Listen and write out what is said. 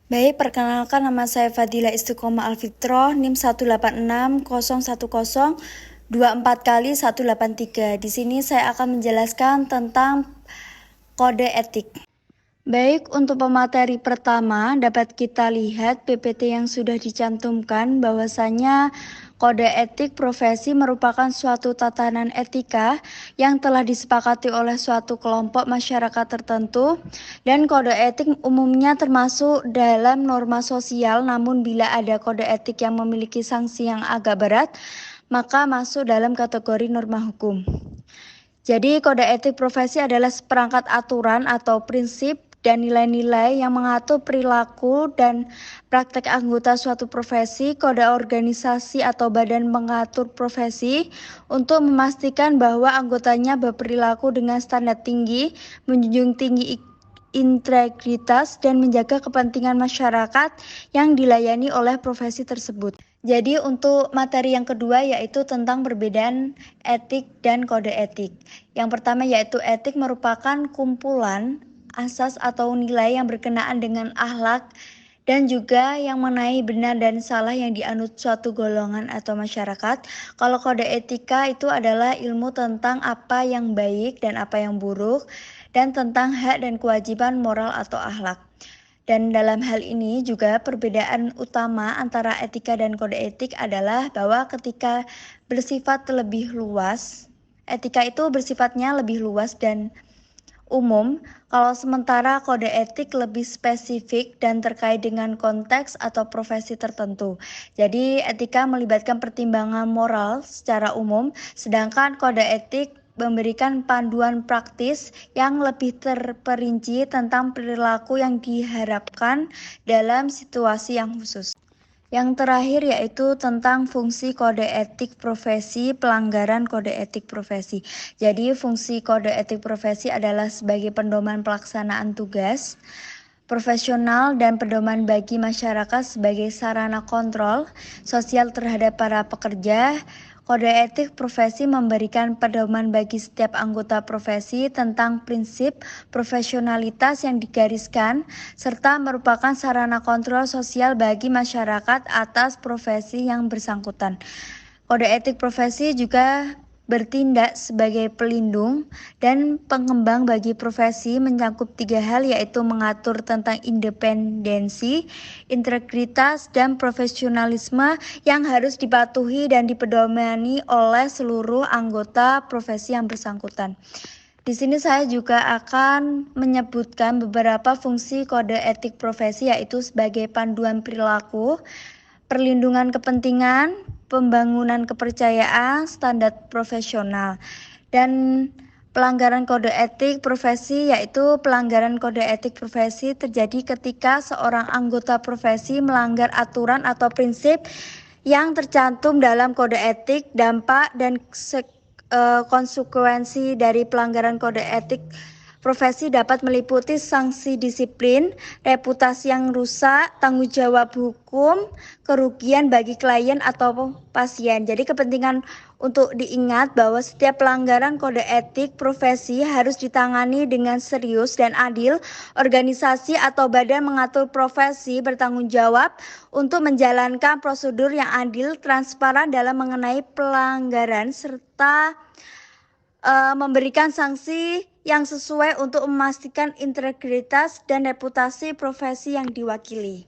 Baik, perkenalkan nama saya Fadila Istiqomah Alfitroh, NIM 1860102 kali 183. Di sini saya akan menjelaskan tentang kode etik. Baik, untuk pemateri pertama dapat kita lihat PPT yang sudah dicantumkan bahwasanya kode etik profesi merupakan suatu tatanan etika yang telah disepakati oleh suatu kelompok masyarakat tertentu, dan kode etik umumnya termasuk dalam norma sosial, namun bila ada kode etik yang memiliki sanksi yang agak berat, maka masuk dalam kategori norma hukum. Jadi kode etik profesi adalah seperangkat aturan atau prinsip dan nilai-nilai yang mengatur perilaku dan praktek anggota suatu profesi, kode organisasi atau badan mengatur profesi untuk memastikan bahwa anggotanya berperilaku dengan standar tinggi, menjunjung tinggi integritas, dan menjaga kepentingan masyarakat yang dilayani oleh profesi tersebut. Jadi untuk materi yang kedua yaitu tentang perbedaan etik dan kode etik. Yang pertama yaitu etik merupakan kumpulan asas atau nilai yang berkenaan dengan akhlak dan juga yang mengenai benar dan salah yang dianut suatu golongan atau masyarakat. Kalau kode etika itu adalah ilmu tentang apa yang baik dan apa yang buruk, dan tentang hak dan kewajiban moral atau akhlak. Dan dalam hal ini juga perbedaan utama antara etika dan kode etik adalah bahwa ketika bersifat lebih luas, etika itu bersifatnya lebih luas dan umum, kalau sementara kode etik lebih spesifik dan terkait dengan konteks atau profesi tertentu. Jadi etika melibatkan pertimbangan moral secara umum, sedangkan kode etik memberikan panduan praktis yang lebih terperinci tentang perilaku yang diharapkan dalam situasi yang khusus. Yang terakhir yaitu tentang fungsi kode etik profesi, pelanggaran kode etik profesi. Jadi fungsi kode etik profesi adalah sebagai pedoman pelaksanaan tugas profesional dan pedoman bagi masyarakat sebagai sarana kontrol sosial terhadap para pekerja. Kode etik profesi memberikan pedoman bagi setiap anggota profesi tentang prinsip profesionalitas yang digariskan, serta merupakan sarana kontrol sosial bagi masyarakat atas profesi yang bersangkutan. Kode etik profesi juga bertindak sebagai pelindung dan pengembang bagi profesi, mencakup 3 hal yaitu mengatur tentang independensi, integritas, dan profesionalisme yang harus dipatuhi dan dipedomani oleh seluruh anggota profesi yang bersangkutan. Di sini saya juga akan menyebutkan beberapa fungsi kode etik profesi yaitu sebagai panduan perilaku, perlindungan kepentingan, pembangunan kepercayaan, standar profesional. Dan pelanggaran kode etik profesi yaitu pelanggaran kode etik profesi terjadi ketika seorang anggota profesi melanggar aturan atau prinsip yang tercantum dalam kode etik. Dampak dan konsekuensi dari pelanggaran kode etik profesi dapat meliputi sanksi disiplin, reputasi yang rusak, tanggung jawab hukum, kerugian bagi klien atau pasien. Jadi kepentingan untuk diingat bahwa setiap pelanggaran kode etik profesi harus ditangani dengan serius dan adil. Organisasi atau badan mengatur profesi bertanggung jawab untuk menjalankan prosedur yang adil, transparan dalam mengenai pelanggaran, serta memberikan sanksi yang sesuai untuk memastikan integritas dan reputasi profesi yang diwakili.